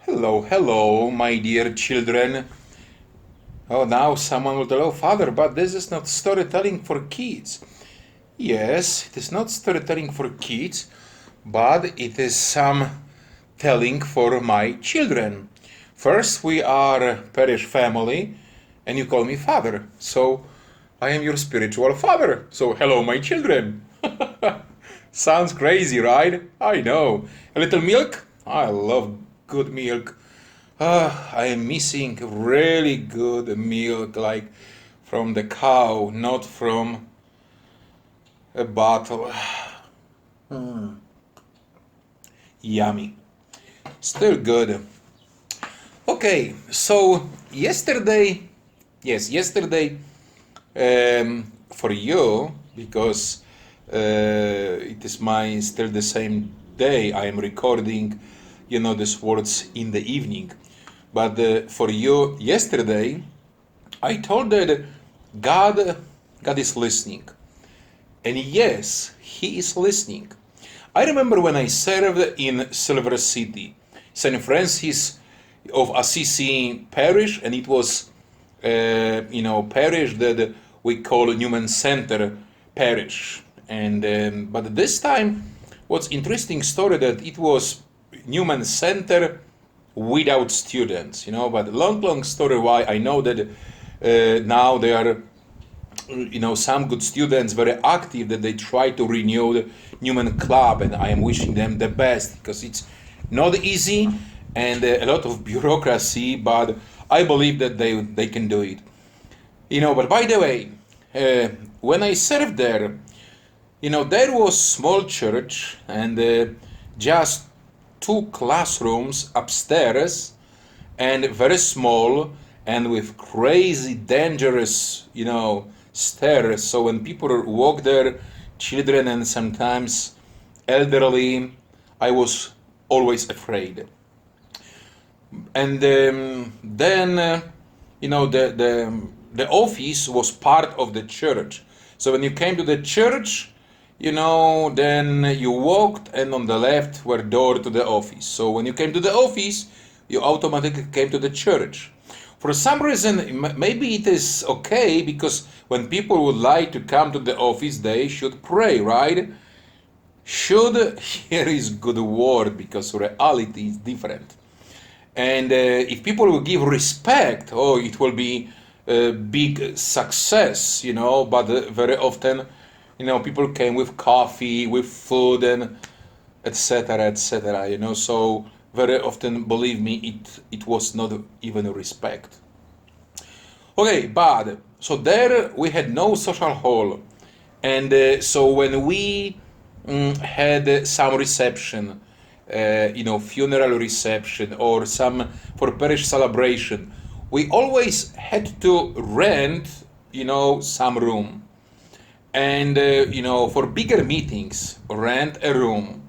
Hello, hello, my dear children. Oh, now someone will tell, oh, Father, but this is not storytelling for kids. Yes, it is not storytelling for kids, but it is some telling for my children. First, we are a parish family, and you call me Father. So, I am your spiritual father. So, hello, my children. Sounds crazy, right? I know. A little milk? I love good milk. I am missing really good milk, like from the cow, not from a bottle. Yummy. Still good. Okay, so yesterday, for you, because it is my still the same day I am recording, these words in the evening. But for you, yesterday, I told that God, God is listening. And yes, He is listening. I remember when I served in Silver City, St. Francis of Assisi parish, and it was, parish that we call Newman Center parish. And but this time, what's interesting story that it was Newman Center without students, But long story why I know that now they are some good students very active that they try to renew the Newman Club, and I am wishing them the best because it's not easy and a lot of bureaucracy, but I believe that they can do it. But by the way, when I served there, there was small church and just two classrooms upstairs and very small and with crazy dangerous stairs. So when people walk there, children and sometimes elderly, I was always afraid. And then the office was part of the church. So when you came to the church, then you walked, and on the left were door to the office. So when you came to the office, you automatically came to the church. For some reason, maybe it is okay, because when people would like to come to the office, they should pray, right? Should, here is good word, because reality is different. And if people will give respect, it will be a big success, but very often, people came with coffee, with food, and etc., etc., so very often, believe me, it was not even a respect. Okay, but so there we had no social hall, and so when we had some reception, funeral reception or some for parish celebration, we always had to rent, some room, and for bigger meetings, rent a room.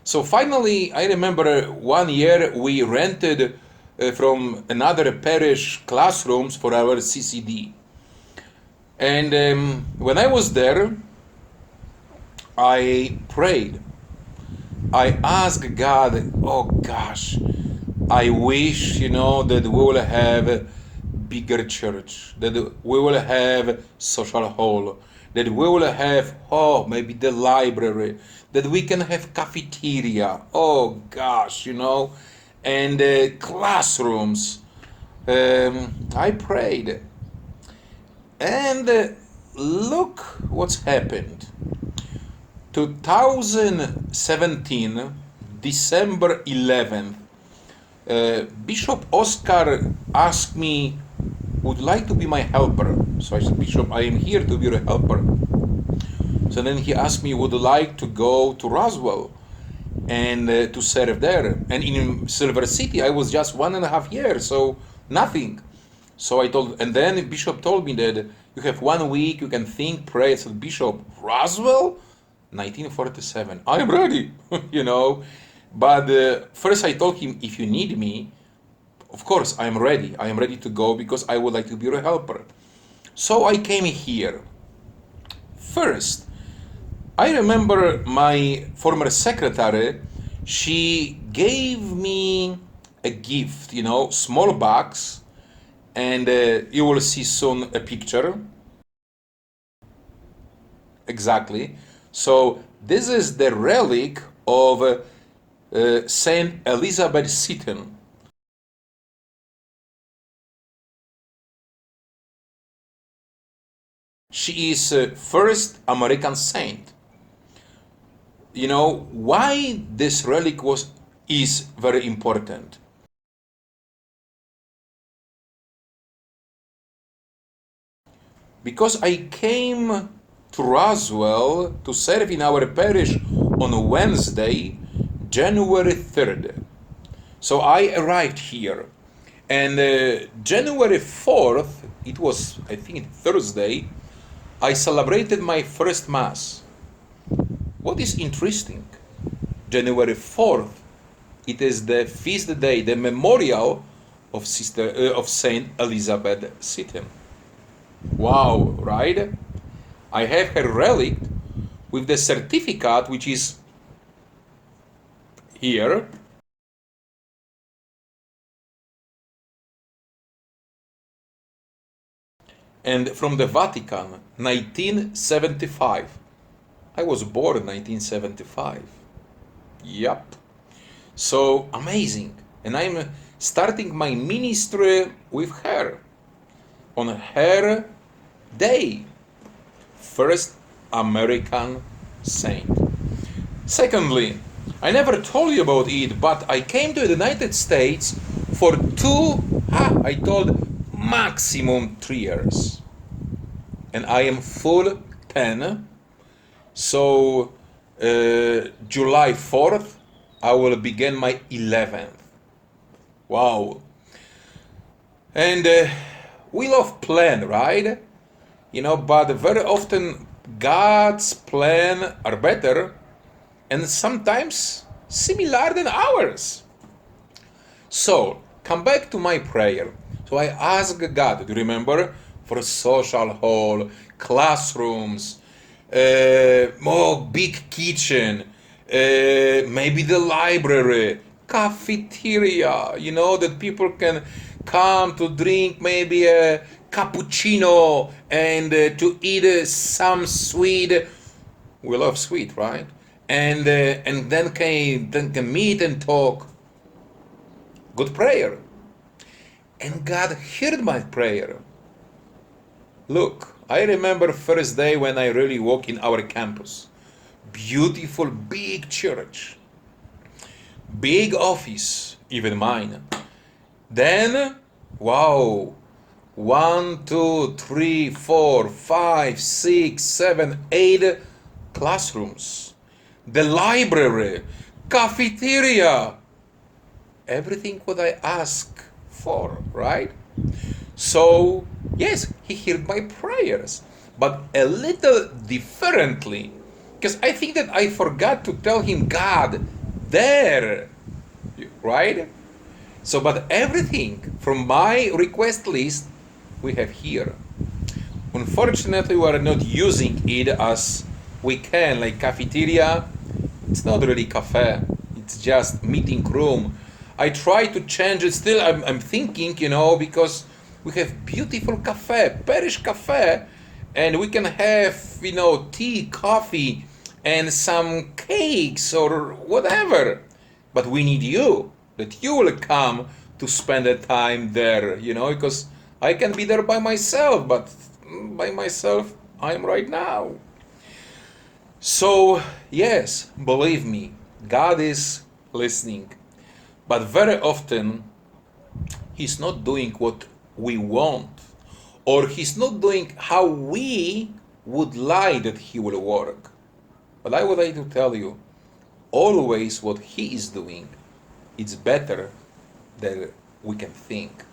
So finally, I remember one year we rented from another parish classrooms for our CCD. And when I was there, I prayed. I asked God, oh gosh, I wish, that we will have a bigger church, that we will have social hall, that we will have, maybe the library, that we can have cafeteria, oh gosh, and classrooms. I prayed. And look what's happened. 2017, December 11th, Bishop Oscar asked me, would you like to be my helper? So I said, Bishop, I am here to be your helper. So then he asked me, would you like to go to Roswell and to serve there? And in Silver City, I was just 1.5 years, so nothing. So I told, and then Bishop told me that you have 1 week, you can think, pray. I said, Bishop, Roswell? 1947, I'm ready, But first I told him, if you need me, of course I am ready. I am ready to go because I would like to be your helper. So I came here. First, I remember my former secretary, she gave me a gift, small box, and you will see soon a picture. Exactly. So this is the relic of Saint Elizabeth Seton. She is first American saint. Why this relic was is very important? Because I came to Roswell to serve in our parish on Wednesday, January 3rd. So I arrived here. And January 4th, it was, I think, Thursday, I celebrated my first Mass. What is interesting, January 4th, it is the feast day, the memorial of of Saint Elizabeth Seton. Wow, right? I have her relic with the certificate, which is here. And from the Vatican, 1975. I was born in 1975. Yep. So amazing. And I'm starting my ministry with her on her day. First American saint. Secondly, I never told you about it, but I came to the United States for I told maximum 3 years. And I am full 10. So July 4th, I will begin my 11th. Wow. And we love plan, right? But very often God's plan are better and sometimes similar than ours. So, come back to my prayer. So I ask God, do you remember? For social hall, classrooms, more big kitchen, maybe the library, cafeteria, that people can come to drink maybe a cappuccino and to eat some sweet. We love sweet, right? And then can meet and talk. Good prayer. And God heard my prayer. Look, I remember first day when I really walked in our campus. Beautiful big church. Big office, even mine. Then, wow, 1, 2, 3, 4, 5, 6, 7, 8 classrooms. The library, cafeteria, everything what I ask for, right? So, yes, he heard my prayers, but a little differently, because I think that I forgot to tell him God there, right? So, but everything from my request list we have here. Unfortunately, we are not using it as we can, like cafeteria. It's not really cafe, it's just meeting room. I try to change it still. I'm thinking, because we have beautiful cafe, parish cafe, and we can have, tea, coffee, and some cakes or whatever. But we need you, that you will come to spend the time there, because I can be there by myself, but by myself I'm right now. So, yes, believe me, God is listening. But very often, He's not doing what we want, or He's not doing how we would like that He will work. But I would like to tell you, always what He is doing, it's better than we can think.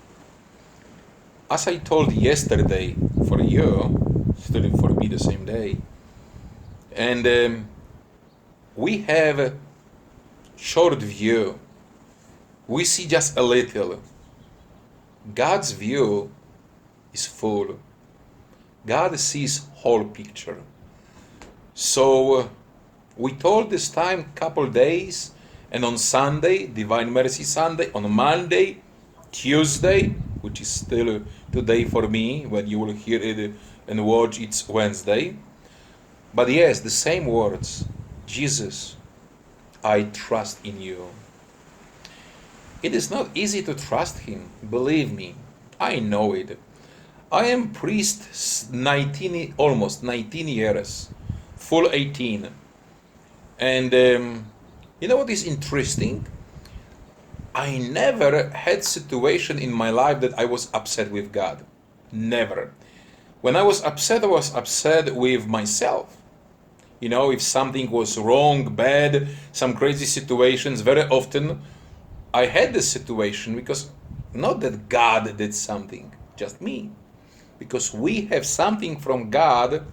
As I told yesterday, for you, still for me the same day, and we have a short view. We see just a little. God's view is full. God sees whole picture. So we told this time couple days, And on Sunday, Divine Mercy Sunday, on Monday, Tuesday, which is still today for me, when you will hear it and watch, it's Wednesday. But yes, the same words. Jesus, I trust in you. It is not easy to trust him, believe me. I know it. I am priest 19, almost 19 years, full 18. And you know what is interesting? I never had situation in my life that I was upset with God. Never. When I was upset with myself. You know, if something was wrong, bad, some crazy situations, very often I had this situation because not that God did something, just me. Because we have something from God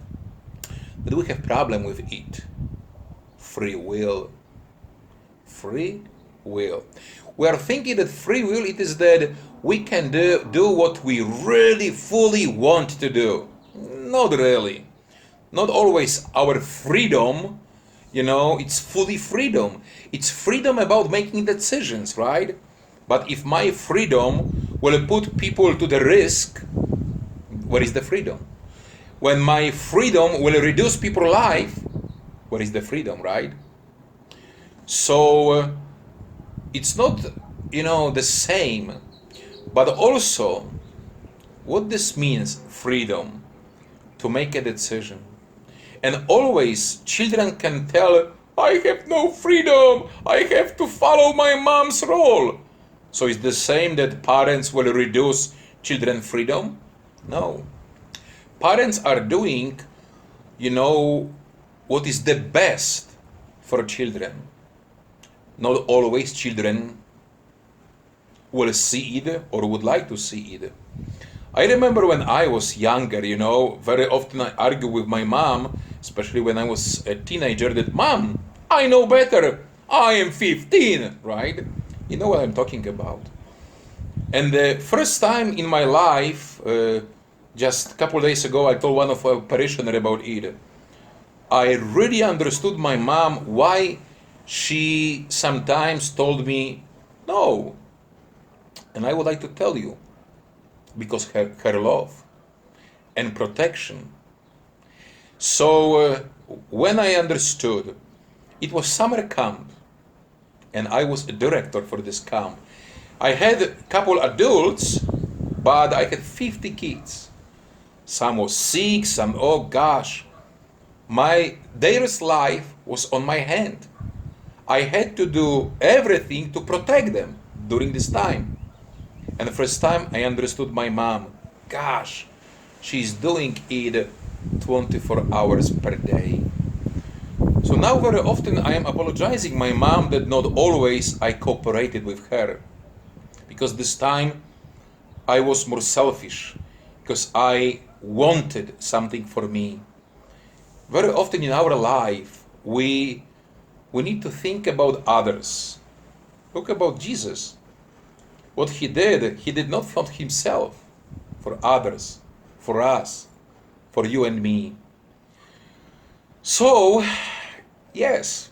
that we have problem with it. Free will. Free will. We are thinking that free will it is that we can do what we really fully want to do. Not really. Not always our freedom, you know, it's fully freedom. It's freedom about making decisions, right? But if my freedom will put people to the risk, where is the freedom? When my freedom will reduce people's life, where is the freedom, right? So it's not, you know, the same. But also, what this means, freedom, to make a decision. And always children can tell, I have no freedom, I have to follow my mom's role. So it's the same that parents will reduce children's freedom? No. Parents are doing, you know, what is the best for children. Not always children will see it or would like to see it. I remember when I was younger, you know, very often I argue with my mom, especially when I was a teenager, that Mom, I know better. I am 15, right? You know what I'm talking about. And the first time in my life, just a couple of days ago, I told one of our parishioners about it. I really understood my mom why she sometimes told me no. And I would like to tell you, because her love and protection. So when I understood, it was summer camp, and I was a director for this camp. I had a couple adults, but I had 50 kids. Some was sick, some, oh gosh. Their life was on my hand. I had to do everything to protect them during this time. And the first time I understood my mom, gosh, she's doing it 24 hours per day. So now very often I am apologizing my mom that not always I cooperated with her. Because this time I was more selfish, because I wanted something for me. Very often in our life, we need to think about others. Look about Jesus. What he did not for himself, for others, for us, for you and me. So, yes,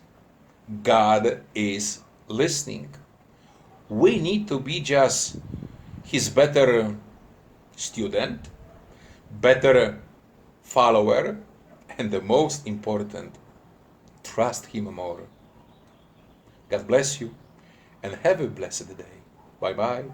God is listening. We need to be just his better student, better follower, and the most important, trust him more. God bless you and have a blessed day. Bye-bye.